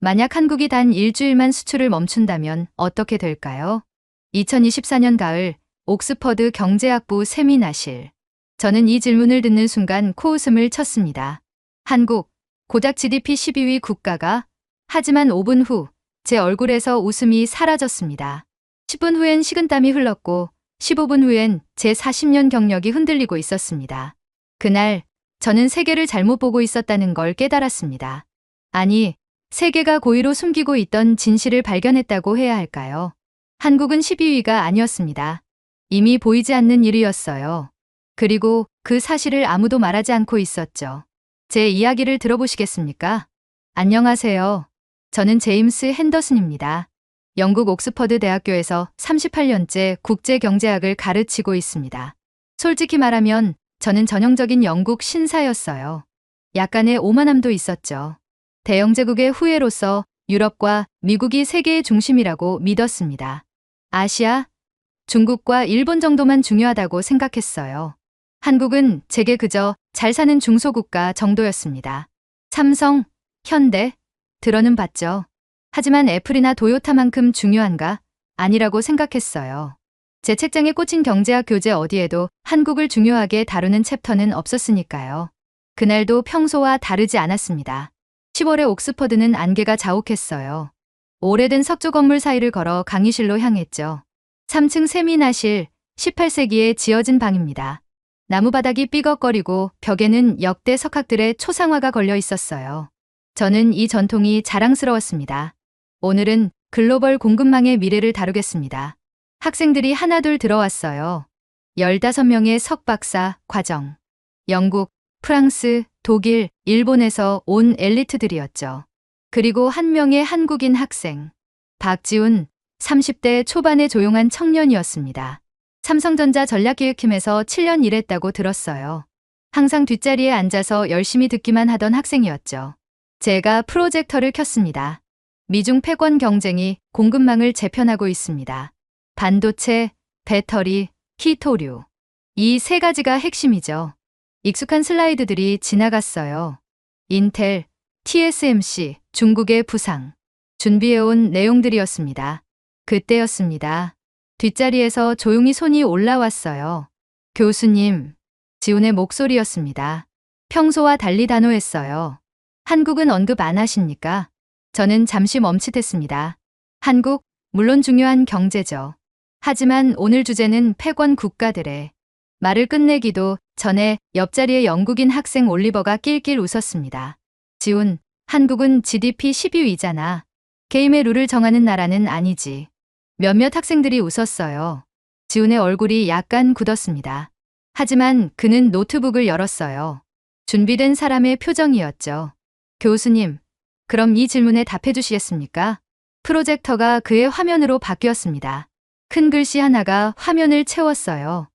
만약 한국이 단 일주일만 수출을 멈춘다면 어떻게 될까요? 2024년 가을 옥스퍼드 경제학부 세미나실. 저는 이 질문을 듣는 순간 코웃음을 쳤습니다. 한국, 고작 GDP 12위 국가가, 하지만 5분 후 제 얼굴에서 웃음이 사라졌습니다. 10분 후엔 식은땀이 흘렀고 15분 후엔 제 40년 경력이 흔들리고 있었습니다. 그날 저는 세계를 잘못 보고 있었다는 걸 깨달았습니다. 아니, 세계가 고의로 숨기고 있던 진실을 발견했다고 해야 할까요? 한국은 12위가 아니었습니다. 이미 보이지 않는 일이었어요. 그리고 그 사실을 아무도 말하지 않고 있었죠. 제 이야기를 들어보시겠습니까? 안녕하세요. 저는 제임스 핸더슨입니다. 영국 옥스퍼드 대학교에서 38년째 국제경제학을 가르치고 있습니다. 솔직히 말하면 저는 전형적인 영국 신사였어요. 약간의 오만함도 있었죠. 대영제국의 후예로서 유럽과 미국이 세계의 중심이라고 믿었습니다. 아시아, 중국과 일본 정도만 중요하다고 생각했어요. 한국은 제게 그저 잘 사는 중소국가 정도였습니다. 삼성, 현대, 들어는 봤죠. 하지만 애플이나 도요타만큼 중요한가? 아니라고 생각했어요. 제 책장에 꽂힌 경제학 교재 어디에도 한국을 중요하게 다루는 챕터는 없었으니까요. 그날도 평소와 다르지 않았습니다. 10월에 옥스퍼드는 안개가 자욱했어요. 오래된 석조 건물 사이를 걸어 강의실로 향했죠. 3층 세미나실, 18세기에 지어진 방입니다. 나무바닥이 삐걱거리고 벽에는 역대 석학들의 초상화가 걸려 있었어요. 저는 이 전통이 자랑스러웠습니다. 오늘은 글로벌 공급망의 미래를 다루겠습니다. 학생들이 하나둘 들어왔어요. 15명의 석박사 과정. 영국, 프랑스, 독일, 일본에서 온 엘리트들이었죠. 그리고 한 명의 한국인 학생. 박지훈, 30대 초반의 조용한 청년이었습니다. 삼성전자 전략기획팀에서 7년 일했다고 들었어요. 항상 뒷자리에 앉아서 열심히 듣기만 하던 학생이었죠. 제가 프로젝터를 켰습니다. 미중 패권 경쟁이 공급망을 재편하고 있습니다. 반도체, 배터리, 히토류. 이 세 가지가 핵심이죠. 익숙한 슬라이드들이 지나갔어요. 인텔, TSMC, 중국의 부상. 준비해온 내용들이었습니다. 그때였습니다. 뒷자리에서 조용히 손이 올라왔어요. 교수님, 지훈의 목소리였습니다. 평소와 달리 단호했어요. 한국은 언급 안 하십니까? 저는 잠시 멈칫했습니다. 한국, 물론 중요한 경제죠. 하지만 오늘 주제는 패권 국가들의. 말을 끝내기도 전에 옆자리의 영국인 학생 올리버가 낄낄 웃었습니다. 지훈, 한국은 GDP 12위잖아. 게임의 룰을 정하는 나라는 아니지. 몇몇 학생들이 웃었어요. 지훈의 얼굴이 약간 굳었습니다. 하지만 그는 노트북을 열었어요. 준비된 사람의 표정이었죠. 교수님, 그럼 이 질문에 답해 주시겠습니까? 프로젝터가 그의 화면으로 바뀌었습니다. 큰 글씨 하나가 화면을 채웠어요.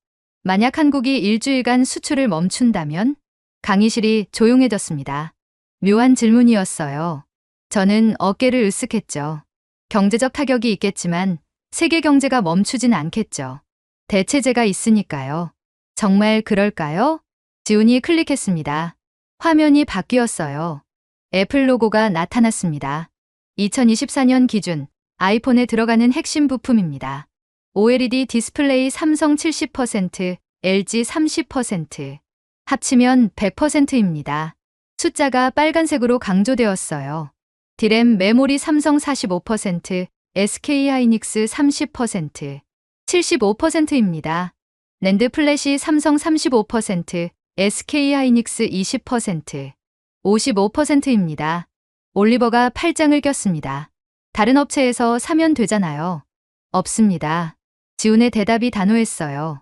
만약 한국이 일주일간 수출을 멈춘다면? 강의실이 조용해졌습니다. 묘한 질문이었어요. 저는 어깨를 으쓱했죠. 경제적 타격이 있겠지만 세계 경제가 멈추진 않겠죠. 대체제가 있으니까요. 정말 그럴까요? 지훈이 클릭했습니다. 화면이 바뀌었어요. 애플 로고가 나타났습니다. 2024년 기준 아이폰에 들어가는 핵심 부품입니다. OLED 디스플레이 삼성 70%, LG 30%. 합치면 100%입니다. 숫자가 빨간색으로 강조되었어요. 디램 메모리 삼성 45%, SK하이닉스 30%, 75%입니다. 랜드 플래시 삼성 35%, SK하이닉스 20%, 55%입니다. 올리버가 팔짱을 꼈습니다. 다른 업체에서 사면 되잖아요. 없습니다. 지훈의 대답이 단호했어요.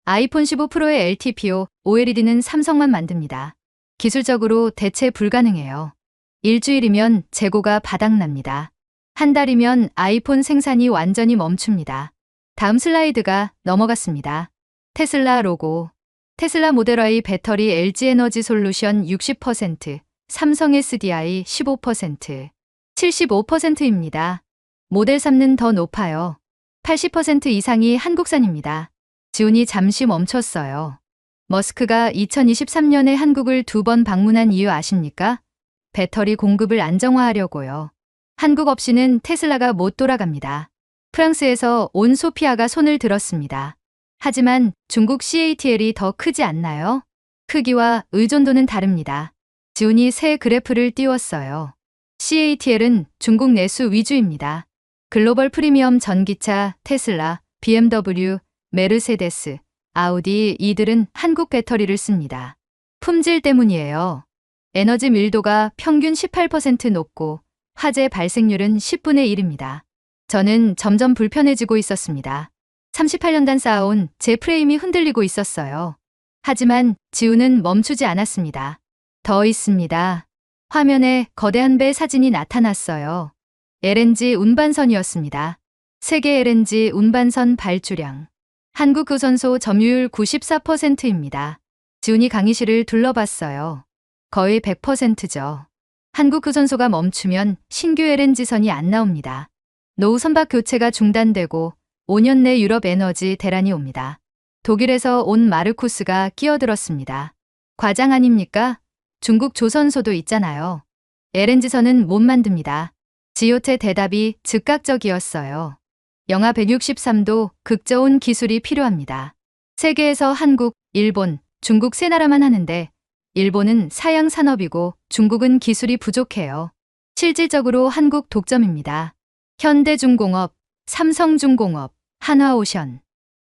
아이폰 15 프로의 LTPO, OLED는 삼성만 만듭니다. 기술적으로 대체 불가능해요. 일주일이면 재고가 바닥납니다. 한 달이면 아이폰 생산이 완전히 멈춥니다. 다음 슬라이드가 넘어갔습니다. 테슬라 로고. 테슬라 모델 Y 배터리 LG 에너지 솔루션 60%, 삼성 SDI 15%, 75%입니다. 모델 3는 더 높아요. 80% 이상이 한국산입니다. 지훈이 잠시 멈췄어요. 머스크가 2023년에 한국을 2번 방문한 이유 아십니까? 배터리 공급을 안정화하려고요. 한국 없이는 테슬라가 못 돌아갑니다. 프랑스에서 온 소피아가 손을 들었습니다. 하지만 중국 CATL이 더 크지 않나요? 크기와 의존도는 다릅니다. 지훈이 새 그래프를 띄웠어요. CATL은 중국 내수 위주입니다. 글로벌 프리미엄 전기차, 테슬라, BMW, 메르세데스, 아우디 이들은 한국 배터리를 씁니다. 품질 때문이에요. 에너지 밀도가 평균 18% 높고 화재 발생률은 10분의 1입니다. 저는 점점 불편해지고 있었습니다. 38년간 쌓아온 제 프레임이 흔들리고 있었어요. 하지만 지훈은 멈추지 않았습니다. 더 있습니다. 화면에 거대한 배 사진이 나타났어요. LNG 운반선이었습니다. 세계 LNG 운반선 발주량. 한국 교선소 점유율 94%입니다. 지훈이 강의실을 둘러봤어요. 거의 100%죠. 한국 교선소가 멈추면 신규 LNG선이 안 나옵니다. 노후 선박 교체가 중단되고 5년 내 유럽 에너지 대란이 옵니다. 독일에서 온 마르쿠스가 끼어들었습니다. 과장 아닙니까? 중국 조선소도 있잖아요. LNG선은 못 만듭니다. 지요태 대답이 즉각적이었어요. 영하 163도 극저온 기술이 필요합니다. 세계에서 한국, 일본, 중국 세 나라만 하는데 일본은 사양 산업이고 중국은 기술이 부족해요. 실질적으로 한국 독점입니다. 현대중공업, 삼성중공업, 한화오션.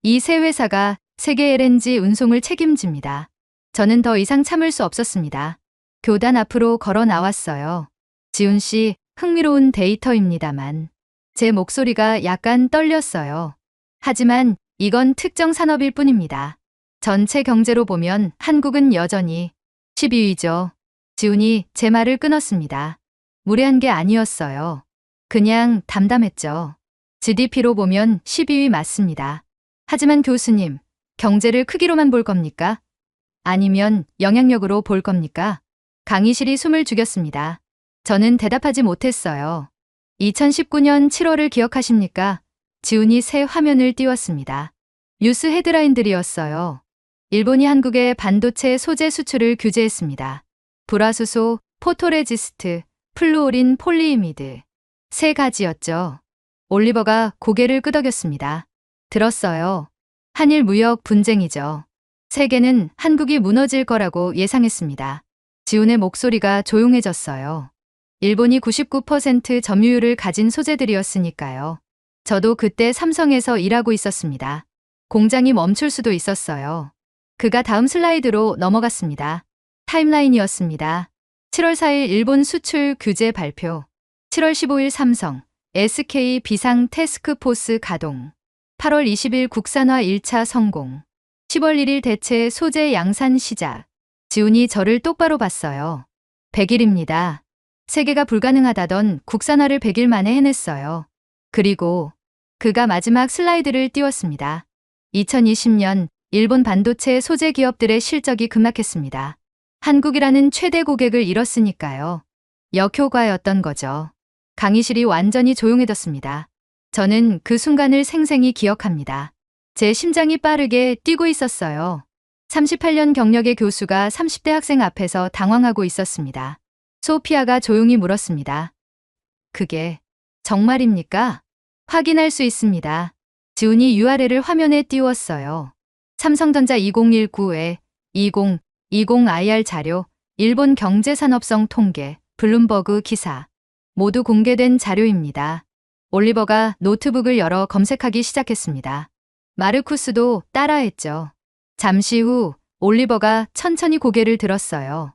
이 세 회사가 세계 LNG 운송을 책임집니다. 저는 더 이상 참을 수 없었습니다. 교단 앞으로 걸어 나왔어요. 지훈 씨, 흥미로운 데이터입니다만 제 목소리가 약간 떨렸어요. 하지만 이건 특정 산업일 뿐입니다. 전체 경제로 보면 한국은 여전히 12위죠. 지훈이 제 말을 끊었습니다. 무례한 게 아니었어요. 그냥 담담했죠. GDP로 보면 12위 맞습니다. 하지만 교수님, 경제를 크기로만 볼 겁니까? 아니면 영향력으로 볼 겁니까? 강의실이 숨을 죽였습니다. 저는 대답하지 못했어요. 2019년 7월을 기억하십니까? 지훈이 새 화면을 띄웠습니다. 뉴스 헤드라인들이었어요. 일본이 한국의 반도체 소재 수출을 규제했습니다. 불화수소, 포토레지스트, 플루오린 폴리이미드. 세 가지였죠. 올리버가 고개를 끄덕였습니다. 들었어요. 한일 무역 분쟁이죠. 세계는 한국이 무너질 거라고 예상했습니다. 지훈의 목소리가 조용해졌어요. 일본이 99% 점유율을 가진 소재들이었으니까요. 저도 그때 삼성에서 일하고 있었습니다. 공장이 멈출 수도 있었어요. 그가 다음 슬라이드로 넘어갔습니다. 타임라인이었습니다. 7월 4일 일본 수출 규제 발표. 7월 15일 삼성, SK 비상 태스크포스 가동. 8월 20일 국산화 1차 성공. 10월 1일 대체 소재 양산 시작. 지훈이 저를 똑바로 봤어요. 100일입니다. 세계가 불가능하다던 국산화를 100일 만에 해냈어요. 그리고 그가 마지막 슬라이드를 띄웠습니다. 2020년 일본 반도체 소재 기업들의 실적이 급락했습니다. 한국이라는 최대 고객을 잃었으니까요. 역효과였던 거죠. 강의실이 완전히 조용해졌습니다. 저는 그 순간을 생생히 기억합니다. 제 심장이 빠르게 뛰고 있었어요. 38년 경력의 교수가 30대 학생 앞에서 당황하고 있었습니다. 소피아가 조용히 물었습니다. 그게 정말입니까? 확인할 수 있습니다. 지훈이 URL을 화면에 띄웠어요. 삼성전자 2019에 2020 IR 자료, 일본 경제산업성 통계, 블룸버그 기사. 모두 공개된 자료입니다. 올리버가 노트북을 열어 검색하기 시작했습니다. 마르쿠스도 따라했죠. 잠시 후 올리버가 천천히 고개를 들었어요.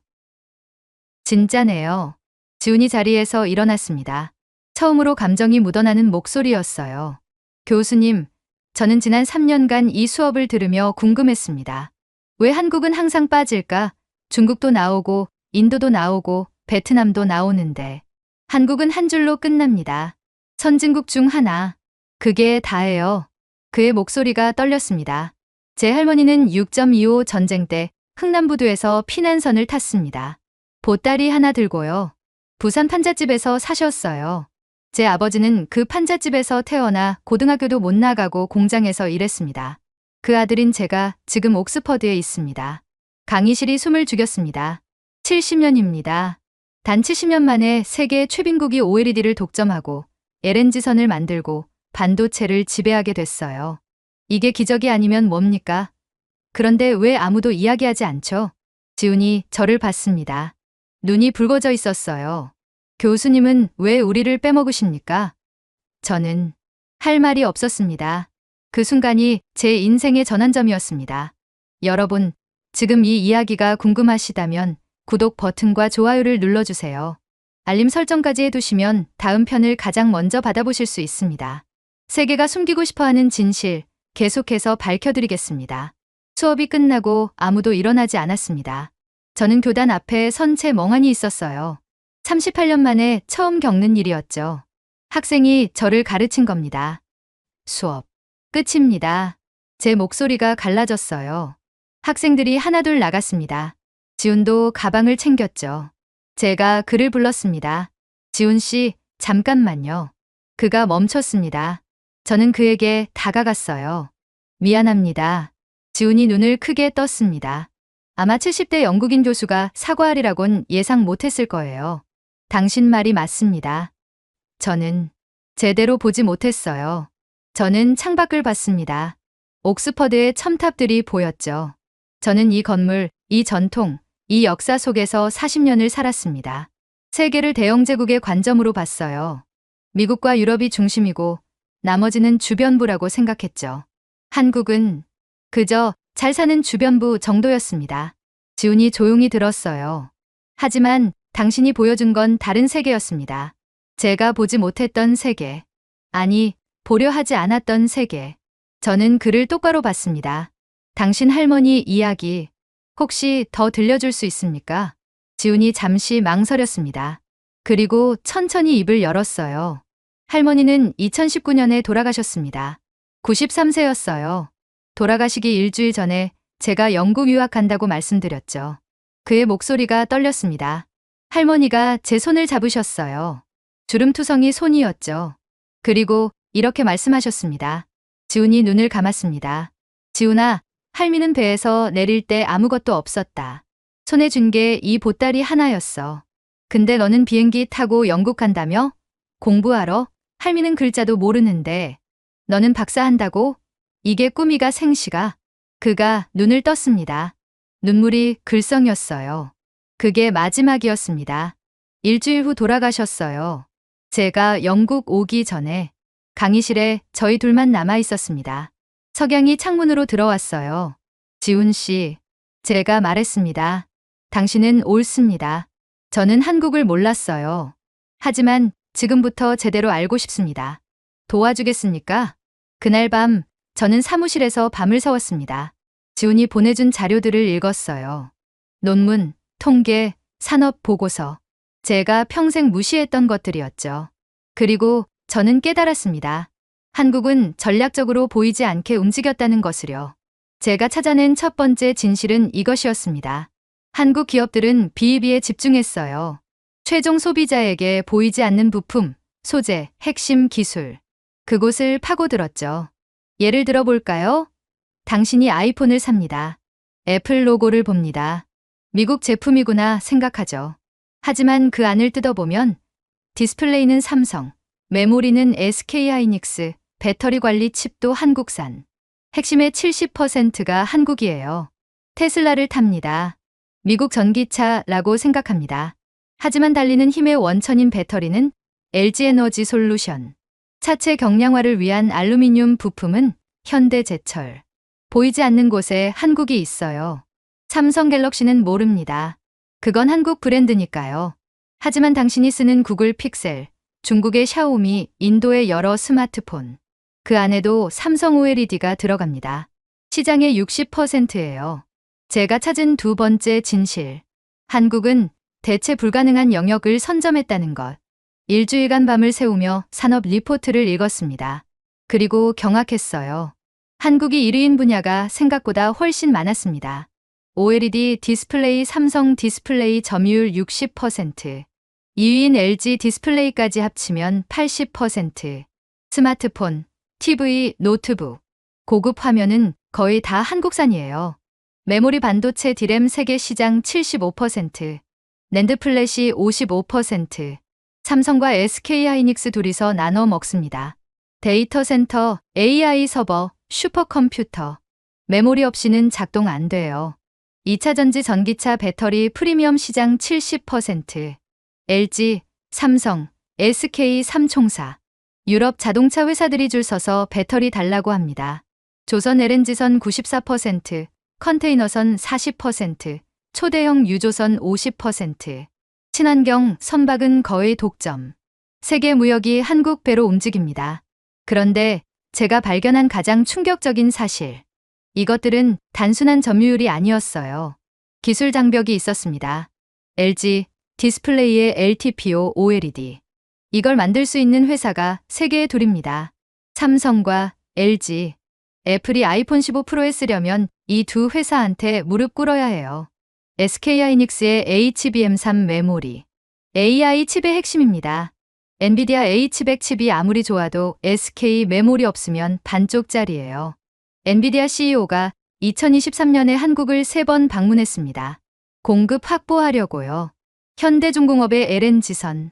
진짜네요. 지훈이 자리에서 일어났습니다. 처음으로 감정이 묻어나는 목소리였어요. 교수님, 저는 지난 3년간 이 수업을 들으며 궁금했습니다. 왜 한국은 항상 빠질까? 중국도 나오고, 인도도 나오고, 베트남도 나오는데. 한국은 한 줄로 끝납니다. 선진국 중 하나. 그게 다예요. 그의 목소리가 떨렸습니다. 제 할머니는 6.25 전쟁 때 흥남부두에서 피난선을 탔습니다. 보따리 하나 들고요. 부산 판잣집에서 사셨어요. 제 아버지는 그 판잣집에서 태어나 고등학교도 못 나가고 공장에서 일했습니다. 그 아들인 제가 지금 옥스퍼드에 있습니다. 강의실이 숨을 죽였습니다. 70년입니다. 단 70년 만에 세계 최빈국이 OLED를 독점하고 LNG선을 만들고 반도체를 지배하게 됐어요. 이게 기적이 아니면 뭡니까? 그런데 왜 아무도 이야기하지 않죠? 지훈이 저를 봤습니다. 눈이 붉어져 있었어요. 교수님은 왜 우리를 빼먹으십니까? 저는 할 말이 없었습니다. 그 순간이 제 인생의 전환점이었습니다. 여러분, 지금 이 이야기가 궁금하시다면 구독 버튼과 좋아요를 눌러주세요. 알림 설정까지 해두시면 다음 편을 가장 먼저 받아보실 수 있습니다. 세계가 숨기고 싶어하는 진실, 계속해서 밝혀드리겠습니다. 수업이 끝나고 아무도 일어나지 않았습니다. 저는 교단 앞에 선 채 멍하니 있었어요. 38년 만에 처음 겪는 일이었죠. 학생이 저를 가르친 겁니다. 수업 끝입니다. 제 목소리가 갈라졌어요. 학생들이 하나둘 나갔습니다. 지훈도 가방을 챙겼죠. 제가 그를 불렀습니다. 지훈 씨, 잠깐만요. 그가 멈췄습니다. 저는 그에게 다가갔어요. 미안합니다. 지훈이 눈을 크게 떴습니다. 아마 70대 영국인 교수가 사과하리라곤 예상 못했을 거예요. 당신 말이 맞습니다. 저는 제대로 보지 못했어요. 저는 창밖을 봤습니다. 옥스퍼드의 첨탑들이 보였죠. 저는 이 건물, 이 전통, 이 역사 속에서 40년을 살았습니다. 세계를 대영제국의 관점으로 봤어요. 미국과 유럽이 중심이고 나머지는 주변부라고 생각했죠. 한국은 그저 잘 사는 주변부 정도였습니다. 지훈이 조용히 들었어요. 하지만 당신이 보여준 건 다른 세계였습니다. 제가 보지 못했던 세계. 아니, 보려 하지 않았던 세계. 저는 그를 똑바로 봤습니다. 당신 할머니 이야기 혹시 더 들려줄 수 있습니까? 지훈이 잠시 망설였습니다. 그리고 천천히 입을 열었어요. 할머니는 2019년에 돌아가셨습니다. 93세였어요. 돌아가시기 일주일 전에 제가 영국 유학간다고 말씀드렸죠. 그의 목소리가 떨렸습니다. 할머니가 제 손을 잡으셨어요. 주름투성이 손이었죠. 그리고 이렇게 말씀하셨습니다. 지훈이 눈을 감았습니다. 지훈아, 할미는 배에서 내릴 때 아무것도 없었다. 손에 준 게 이 보따리 하나였어. 근데 너는 비행기 타고 영국 간다며? 공부하러? 할미는 글자도 모르는데. 너는 박사한다고? 이게 꿈이가 생시가? 그가 눈을 떴습니다. 눈물이 글썽였어요. 그게 마지막이었습니다. 일주일 후 돌아가셨어요. 제가 영국 오기 전에 강의실에 저희 둘만 남아 있었습니다. 석양이 창문으로 들어왔어요. 지훈 씨, 제가 말했습니다. 당신은 옳습니다. 저는 한국을 몰랐어요. 하지만 지금부터 제대로 알고 싶습니다. 도와주겠습니까? 그날 밤 저는 사무실에서 밤을 새웠습니다. 지훈이 보내준 자료들을 읽었어요. 논문, 통계, 산업 보고서. 제가 평생 무시했던 것들이었죠. 그리고 저는 깨달았습니다. 한국은 전략적으로 보이지 않게 움직였다는 것을요. 제가 찾아낸 첫 번째 진실은 이것이었습니다. 한국 기업들은 비이비에 집중했어요. 최종 소비자에게 보이지 않는 부품, 소재, 핵심 기술. 그곳을 파고들었죠. 예를 들어 볼까요? 당신이 아이폰을 삽니다. 애플 로고를 봅니다. 미국 제품이구나 생각하죠. 하지만 그 안을 뜯어보면 디스플레이는 삼성, 메모리는 SK하이닉스, 배터리 관리 칩도 한국산. 핵심의 70%가 한국이에요. 테슬라를 탑니다. 미국 전기차라고 생각합니다. 하지만 달리는 힘의 원천인 배터리는 LG에너지 솔루션. 차체 경량화를 위한 알루미늄 부품은 현대제철. 보이지 않는 곳에 한국이 있어요. 삼성 갤럭시는 모릅니다. 그건 한국 브랜드니까요. 하지만 당신이 쓰는 구글 픽셀, 중국의 샤오미, 인도의 여러 스마트폰. 그 안에도 삼성 OLED가 들어갑니다. 시장의 60%예요. 제가 찾은 두 번째 진실. 한국은 대체 불가능한 영역을 선점했다는 것. 일주일간 밤을 새우며 산업 리포트를 읽었습니다. 그리고 경악했어요. 한국이 1위인 분야가 생각보다 훨씬 많았습니다. OLED 디스플레이 삼성 디스플레이 점유율 60%, 2위인 LG 디스플레이까지 합치면 80%, 스마트폰, TV, 노트북, 고급 화면은 거의 다 한국산이에요. 메모리 반도체 디램 세계 시장 75%, 낸드플랫이 55%, 삼성과 SK하이닉스 둘이서 나눠 먹습니다. 데이터 센터, AI 서버, 슈퍼컴퓨터, 메모리 없이는 작동 안 돼요. 2차 전지 전기차 배터리 프리미엄 시장 70%, LG, 삼성, SK 3총사, 유럽 자동차 회사들이 줄 서서 배터리 달라고 합니다. 조선 LNG선 94%, 컨테이너선 40%, 초대형 유조선 50%, 친환경 선박은 거의 독점. 세계 무역이 한국 배로 움직입니다. 그런데 제가 발견한 가장 충격적인 사실. 이것들은 단순한 점유율이 아니었어요. 기술 장벽이 있었습니다. LG, 디스플레이의 LTPO OLED. 이걸 만들 수 있는 회사가 세계에 둘입니다. 삼성과 LG. 애플이 아이폰 15 프로에 쓰려면 이 두 회사한테 무릎 꿇어야 해요. SK하이닉스의 HBM3 메모리. AI 칩의 핵심입니다. 엔비디아 H100 칩이 아무리 좋아도 SK 메모리 없으면 반쪽짜리예요. 엔비디아 CEO가 2023년에 한국을 3번 방문했습니다. 공급 확보하려고요. 현대중공업의 LNG선.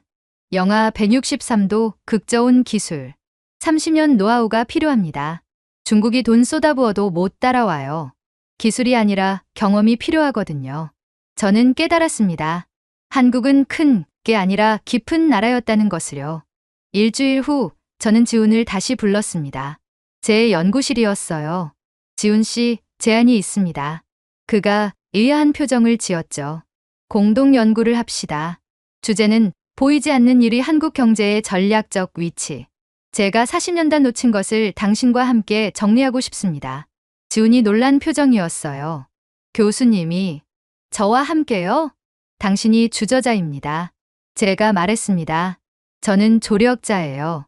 영하 163도 극저온 기술. 30년 노하우가 필요합니다. 중국이 돈 쏟아부어도 못 따라와요. 기술이 아니라 경험이 필요하거든요. 저는 깨달았습니다. 한국은 큰 게 아니라 깊은 나라였다는 것을요. 일주일 후 저는 지훈을 다시 불렀습니다. 제 연구실이었어요. 지훈 씨, 제안이 있습니다. 그가 의아한 표정을 지었죠. 공동 연구를 합시다. 주제는 보이지 않는 일이 한국 경제의 전략적 위치. 제가 40년간 놓친 것을 당신과 함께 정리하고 싶습니다. 지훈이 놀란 표정이었어요. 교수님이 저와 함께요? 당신이 주저자입니다. 제가 말했습니다. 저는 조력자예요.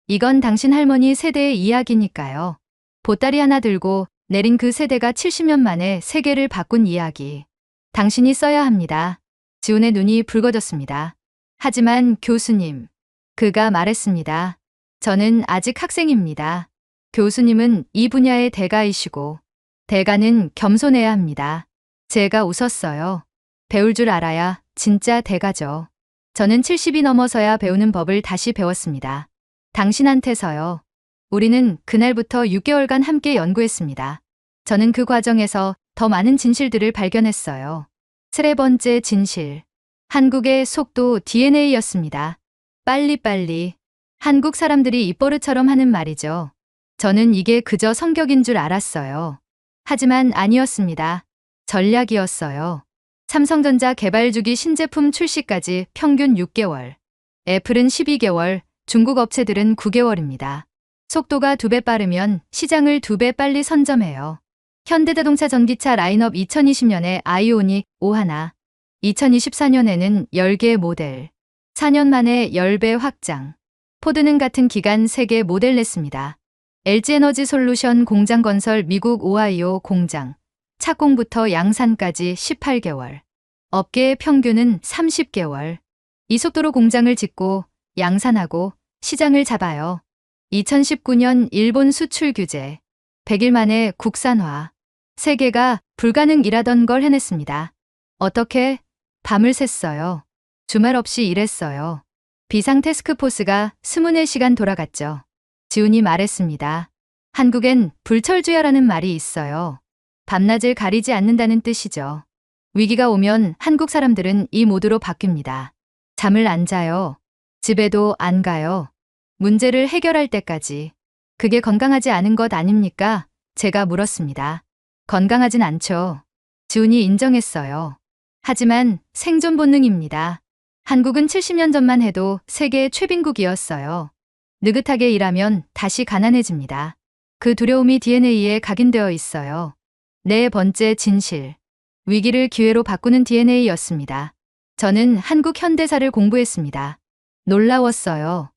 이건 당신 할머니 세대의 이야기니까요. 보따리 하나 들고 내린 그 세대가 70년 만에 세계를 바꾼 이야기. 당신이 써야 합니다. 지훈의 눈이 붉어졌습니다. 하지만 교수님, 그가 말했습니다. 저는 아직 학생입니다. 교수님은 이 분야의 대가이시고, 대가는 겸손해야 합니다. 제가 웃었어요. 배울 줄 알아야 진짜 대가죠. 저는 70이 넘어서야 배우는 법을 다시 배웠습니다. 당신한테서요. 우리는 그날부터 6개월간 함께 연구했습니다. 저는 그 과정에서 더 많은 진실들을 발견했어요. 세 번째 진실. 한국의 속도 DNA였습니다. 빨리빨리. 한국 사람들이 입버릇처럼 하는 말이죠. 저는 이게 그저 성격인 줄 알았어요. 하지만 아니었습니다. 전략이었어요. 삼성전자 개발 주기 신제품 출시까지 평균 6개월. 애플은 12개월, 중국 업체들은 9개월입니다. 속도가 2배 빠르면 시장을 2배 빨리 선점해요. 현대자동차 전기차 라인업 2020년에 아이오닉 51, 2024년에는 10개 모델, 4년 만에 10배 확장. 포드는 같은 기간 3개 모델 냈습니다. LG에너지 솔루션 공장 건설 미국 오하이오 공장, 착공부터 양산까지 18개월. 업계의 평균은 30개월. 이 속도로 공장을 짓고 양산하고 시장을 잡아요. 2019년 일본 수출 규제. 100일 만에 국산화. 세계가 불가능이라던 걸 해냈습니다. 어떻게? 밤을 샜어요. 주말 없이 일했어요. 비상 태스크포스가 24시간 돌아갔죠. 지훈이 말했습니다. 한국엔 불철주야라는 말이 있어요. 밤낮을 가리지 않는다는 뜻이죠. 위기가 오면 한국 사람들은 이 모드로 바뀝니다. 잠을 안 자요. 집에도 안 가요. 문제를 해결할 때까지. 그게 건강하지 않은 것 아닙니까? 제가 물었습니다. 건강하진 않죠. 지훈이 인정했어요. 하지만 생존 본능입니다. 한국은 70년 전만 해도 세계 최빈국이었어요. 느긋하게 일하면 다시 가난해집니다. 그 두려움이 DNA에 각인되어 있어요. 네 번째 진실. 위기를 기회로 바꾸는 DNA였습니다. 저는 한국 현대사를 공부했습니다. 놀라웠어요.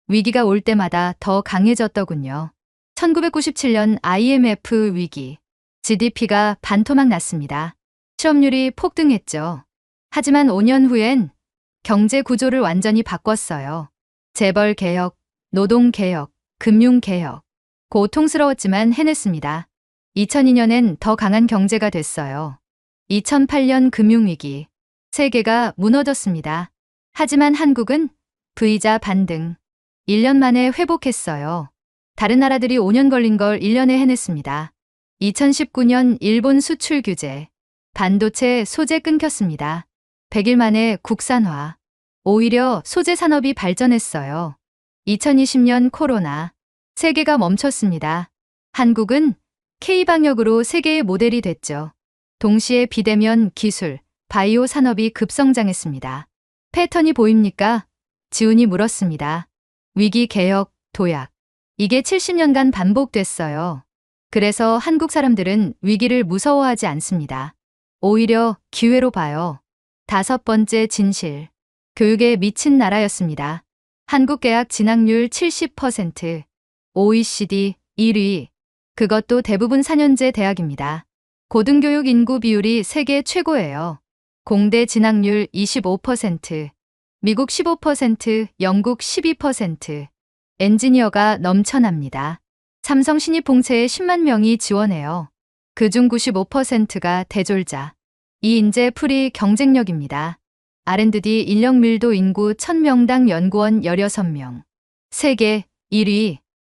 위기가 올 때마다 더 강해졌더군요. 1997년 IMF 위기. GDP가 반토막 났습니다. 실업률이 폭등했죠. 하지만 5년 후엔 경제 구조를 완전히 바꿨어요. 재벌 개혁, 노동 개혁, 금융 개혁. 고통스러웠지만 해냈습니다. 2002년엔 더 강한 경제가 됐어요. 2008년 금융위기. 세계가 무너졌습니다. 하지만 한국은 V자 반등. 1년 만에 회복했어요. 다른 나라들이 5년 걸린 걸 1년에 해냈습니다. 2019년 일본 수출 규제. 반도체 소재 끊겼습니다. 100일 만에 국산화. 오히려 소재 산업이 발전했어요. 2020년 코로나. 세계가 멈췄습니다. 한국은 K방역으로 세계의 모델이 됐죠. 동시에 비대면 기술, 바이오 산업이 급성장했습니다. 패턴이 보입니까? 지훈이 물었습니다. 위기 개혁, 도약. 이게 70년간 반복됐어요. 그래서 한국 사람들은 위기를 무서워하지 않습니다. 오히려 기회로 봐요. 5번째 진실. 교육에 미친 나라였습니다. 한국 대학 진학률 70%, OECD 1위. 그것도 대부분 4년제 대학입니다. 고등교육 인구 비율이 세계 최고예요. 공대 진학률 25%, 미국 15%, 영국 12%. 엔지니어가 넘쳐납니다. 삼성 신입 봉쇄에 10만 명이 지원해요. 그중 95%가 대졸자. 이 인재 풀이 경쟁력입니다. R&D 인력 밀도 인구 1000명당 연구원 16명. 세계 1위.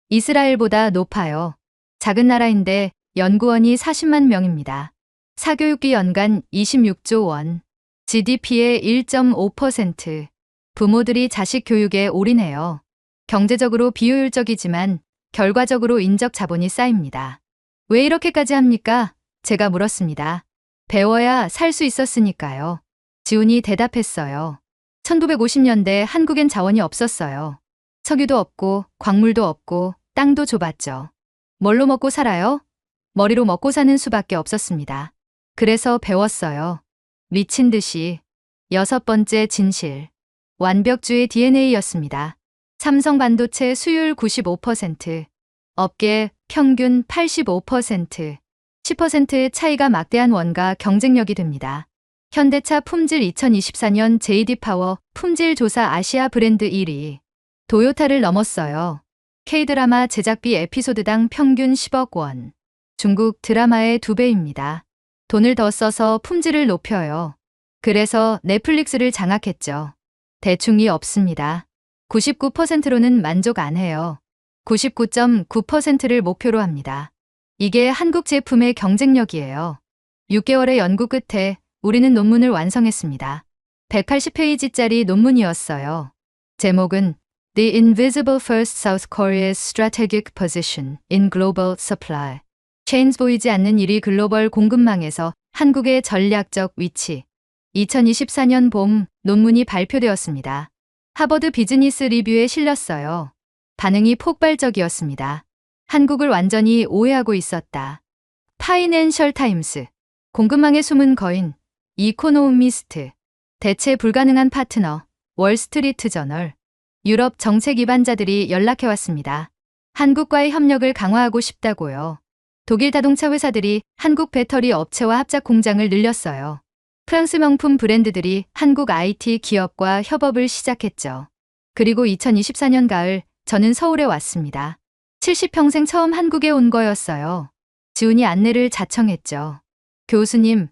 이스라엘보다 높아요. 작은 나라인데 연구원이 40만 명입니다. 사교육비 연간 26조 원. GDP의 1.5%. 부모들이 자식 교육에 올인해요. 경제적으로 비효율적이지만 결과적으로 인적 자본이 쌓입니다. 왜 이렇게까지 합니까? 제가 물었습니다. 배워야 살 수 있었으니까요. 지훈이 대답했어요. 1950년대 한국엔 자원이 없었어요. 석유도 없고 광물도 없고 땅도 좁았죠. 뭘로 먹고 살아요? 머리로 먹고 사는 수밖에 없었습니다. 그래서 배웠어요. 미친 듯이. 6번째 진실. 완벽주의 DNA였습니다. 삼성 반도체 수율 95%, 업계 평균 85%, 10%의 차이가 막대한 원가 경쟁력이 됩니다. 현대차 품질 2024년 JD파워 품질 조사 아시아 브랜드 1위. 도요타를 넘었어요. K드라마 제작비 에피소드당 평균 10억 원. 중국 드라마의 2배입니다. 돈을 더 써서 품질을 높여요. 그래서 넷플릭스를 장악했죠. 대충이 없습니다. 99%로는 만족 안 해요. 99.9%를 목표로 합니다. 이게 한국 제품의 경쟁력이에요. 6개월의 연구 끝에 우리는 논문을 완성했습니다. 180페이지짜리 논문이었어요. 제목은 The Invisible First South Korea's Strategic Position in Global Supply. 체인스 보이지 않는 1위 글로벌 공급망에서 한국의 전략적 위치. 2024년 봄 논문이 발표되었습니다. 하버드 비즈니스 리뷰에 실렸어요. 반응이 폭발적이었습니다. 한국을 완전히 오해하고 있었다. 파이낸셜 타임스, 공급망의 숨은 거인, 이코노미스트, 대체 불가능한 파트너, 월스트리트 저널, 유럽 정책 기반자들이 연락해왔습니다. 한국과의 협력을 강화하고 싶다고요. 독일 자동차 회사들이 한국 배터리 업체와 합작 공장을 늘렸어요. 프랑스 명품 브랜드들이 한국 IT 기업과 협업을 시작했죠. 그리고 2024년 가을 저는 서울에 왔습니다. 70평생 처음 한국에 온 거였어요. 지훈이 안내를 자청했죠. 교수님,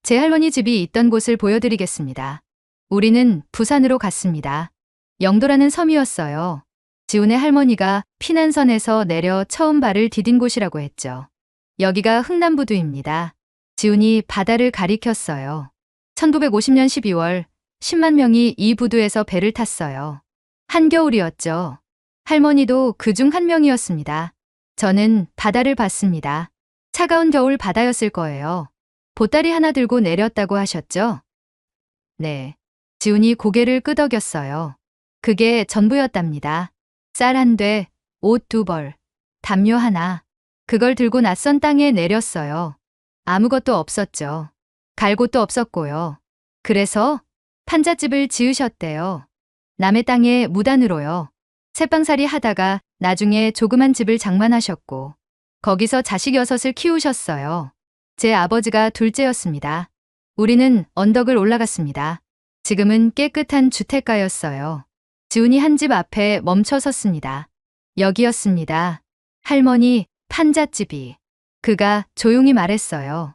제 할머니 집이 있던 곳을 보여드리겠습니다. 우리는 부산으로 갔습니다. 영도라는 섬이었어요. 지훈의 할머니가 피난선에서 내려 처음 발을 디딘 곳이라고 했죠. 여기가 흥남부두입니다. 지훈이 바다를 가리켰어요. 1950년 12월 10만 명이 이 부두에서 배를 탔어요. 한겨울이었죠. 할머니도 그중 한 명이었습니다. 저는 바다를 봤습니다. 차가운 겨울 바다였을 거예요. 보따리 하나 들고 내렸다고 하셨죠? 네. 지훈이 고개를 끄덕였어요. 그게 전부였답니다. 쌀 한 돼, 옷 2벌, 담요 하나. 그걸 들고 낯선 땅에 내렸어요. 아무것도 없었죠. 갈 곳도 없었고요. 그래서 판잣집을 지으셨대요. 남의 땅에 무단으로요. 새빵살이 하다가 나중에 조그만 집을 장만하셨고 거기서 자식 6을 키우셨어요. 제 아버지가 둘째였습니다. 우리는 언덕을 올라갔습니다. 지금은 깨끗한 주택가였어요. 지훈이 한 집 앞에 멈춰 섰습니다. 여기였습니다. 할머니, 판잣집이. 그가 조용히 말했어요.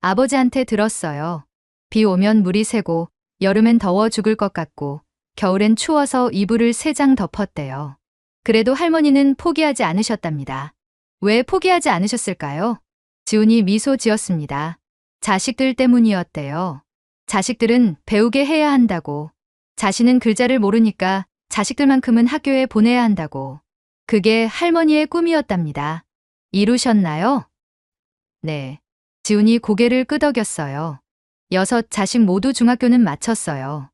아버지한테 들었어요. 비 오면 물이 새고 여름엔 더워 죽을 것 같고 겨울엔 추워서 이불을 3장 덮었대요. 그래도 할머니는 포기하지 않으셨답니다. 왜 포기하지 않으셨을까요? 지훈이 미소 지었습니다. 자식들 때문이었대요. 자식들은 배우게 해야 한다고. 자신은 글자를 모르니까 자식들만큼은 학교에 보내야 한다고. 그게 할머니의 꿈이었답니다. 이루셨나요? 네. 지훈이 고개를 끄덕였어요. 6 자식 모두 중학교는 마쳤어요.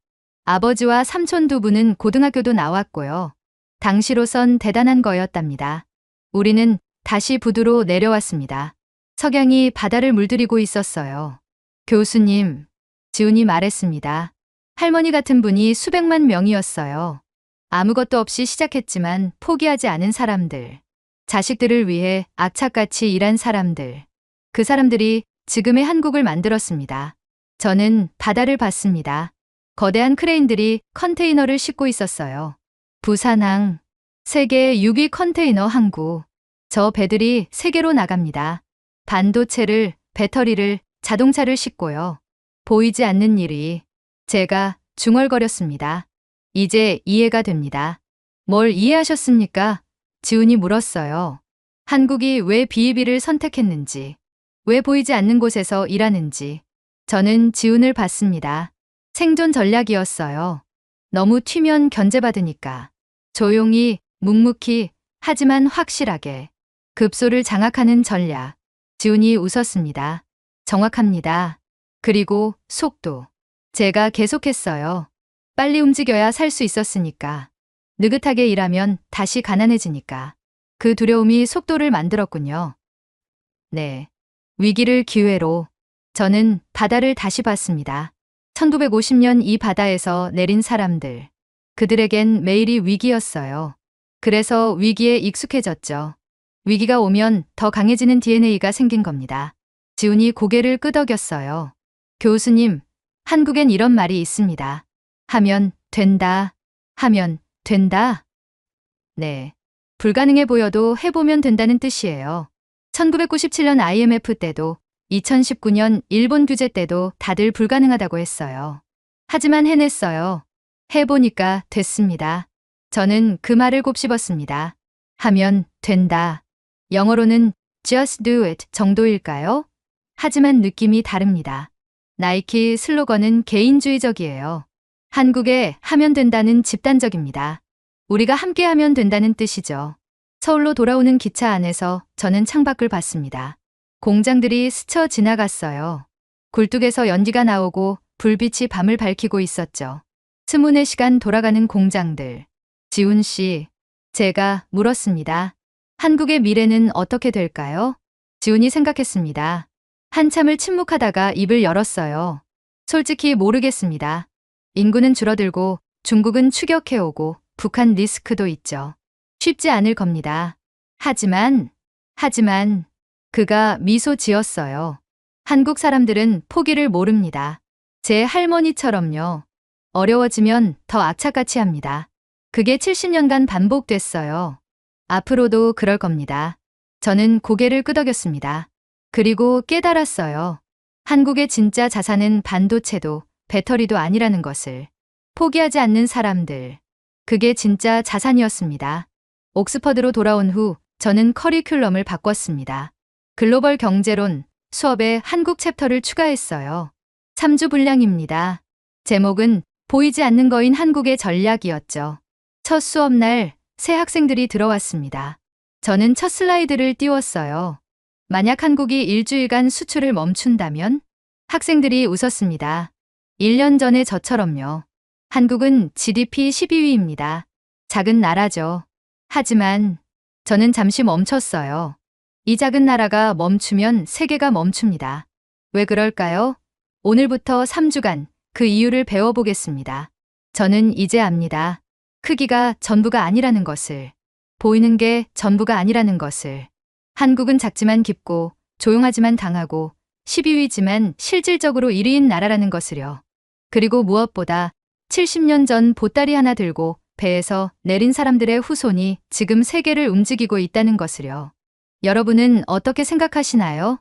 아버지와 삼촌 2분은 고등학교도 나왔고요. 당시로선 대단한 거였답니다. 우리는 다시 부두로 내려왔습니다. 석양이 바다를 물들이고 있었어요. 교수님, 지훈이 말했습니다. 할머니 같은 분이 수백만 명이었어요. 아무것도 없이 시작했지만 포기하지 않은 사람들. 자식들을 위해 악착같이 일한 사람들. 그 사람들이 지금의 한국을 만들었습니다. 저는 바다를 봤습니다. 거대한 크레인들이 컨테이너를 싣고 있었어요. 부산항, 세계 6위 컨테이너 항구. 저 배들이 세계로 나갑니다. 반도체를, 배터리를, 자동차를 싣고요. 보이지 않는 일이. 제가 중얼거렸습니다. 이제 이해가 됩니다. 뭘 이해하셨습니까? 지훈이 물었어요. 한국이 왜 비이비를 선택했는지, 왜 보이지 않는 곳에서 일하는지. 저는 지훈을 봤습니다. 생존 전략이었어요. 너무 튀면 견제받으니까. 조용히, 묵묵히, 하지만 확실하게. 급소를 장악하는 전략. 지훈이 웃었습니다. 정확합니다. 그리고 속도. 제가 계속했어요. 빨리 움직여야 살 수 있었으니까. 느긋하게 일하면 다시 가난해지니까. 그 두려움이 속도를 만들었군요. 네. 위기를 기회로. 저는 바다를 다시 봤습니다. 1950년 이 바다에서 내린 사람들. 그들에겐 매일이 위기였어요. 그래서 위기에 익숙해졌죠. 위기가 오면 더 강해지는 DNA가 생긴 겁니다. 지훈이 고개를 끄덕였어요. 교수님, 한국엔 이런 말이 있습니다. 하면 된다. 하면 된다. 네. 불가능해 보여도 해보면 된다는 뜻이에요. 1997년 IMF 때도 2019년 일본 규제 때도 다들 불가능하다고 했어요. 하지만 해냈어요. 해보니까 됐습니다. 저는 그 말을 곱씹었습니다. 하면 된다. 영어로는 just do it 정도일까요? 하지만 느낌이 다릅니다. 나이키 슬로건은 개인주의적이에요. 한국에 하면 된다는 집단적입니다. 우리가 함께 하면 된다는 뜻이죠. 서울로 돌아오는 기차 안에서 저는 창밖을 봤습니다. 공장들이 스쳐 지나갔어요. 굴뚝에서 연기가 나오고 불빛이 밤을 밝히고 있었죠. 24시간 돌아가는 공장들. 지훈 씨, 제가 물었습니다. 한국의 미래는 어떻게 될까요? 지훈이 생각했습니다. 한참을 침묵하다가 입을 열었어요. 솔직히 모르겠습니다. 인구는 줄어들고 중국은 추격해오고 북한 리스크도 있죠. 쉽지 않을 겁니다. 하지만 그가 미소 지었어요. 한국 사람들은 포기를 모릅니다. 제 할머니처럼요. 어려워지면 더 악착같이 합니다. 그게 70년간 반복됐어요. 앞으로도 그럴 겁니다. 저는 고개를 끄덕였습니다. 그리고 깨달았어요. 한국의 진짜 자산은 반도체도 배터리도 아니라는 것을. 포기하지 않는 사람들. 그게 진짜 자산이었습니다. 옥스퍼드로 돌아온 후 저는 커리큘럼을 바꿨습니다. 글로벌 경제론 수업에 한국 챕터를 추가했어요. 3주 분량입니다. 제목은 보이지 않는 거인 한국의 전략이었죠. 첫 수업날 새 학생들이 들어왔습니다. 저는 첫 슬라이드를 띄웠어요. 만약 한국이 일주일간 수출을 멈춘다면? 학생들이 웃었습니다. 1년 전에 저처럼요. 한국은 GDP 12위입니다. 작은 나라죠. 하지만 저는 잠시 멈췄어요. 이 작은 나라가 멈추면 세계가 멈춥니다. 왜 그럴까요? 오늘부터 3주간 그 이유를 배워보겠습니다. 저는 이제 압니다. 크기가 전부가 아니라는 것을. 보이는 게 전부가 아니라는 것을. 한국은 작지만 깊고 조용하지만 강하고 12위지만 실질적으로 1위인 나라라는 것을요. 그리고 무엇보다 70년 전 보따리 하나 들고 배에서 내린 사람들의 후손이 지금 세계를 움직이고 있다는 것을요. 여러분은 어떻게 생각하시나요?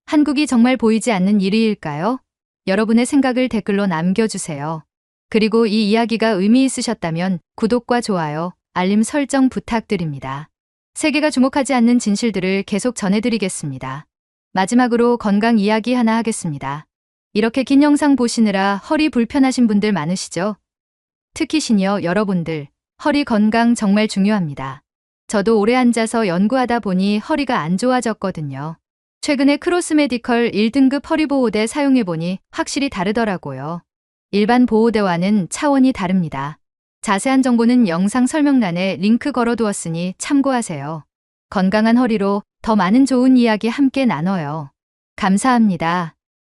한국이 정말 보이지 않는 1위일까요? 여러분의 생각을 댓글로 남겨주세요. 그리고 이 이야기가 의미 있으셨다면 구독과 좋아요, 알림 설정 부탁드립니다. 세계가 주목하지 않는 진실들을 계속 전해드리겠습니다. 마지막으로 건강 이야기 하나 하겠습니다. 이렇게 긴 영상 보시느라 허리 불편하신 분들 많으시죠? 특히 시니어 여러분들, 허리 건강 정말 중요합니다. 저도 오래 앉아서 연구하다 보니 허리가 안 좋아졌거든요. 최근에 크로스 메디컬 1등급 허리보호대 사용해보니 확실히 다르더라고요. 일반 보호대와는 차원이 다릅니다. 자세한 정보는 영상 설명란에 링크 걸어두었으니 참고하세요. 건강한 허리로 더 많은 좋은 이야기 함께 나눠요. 감사합니다.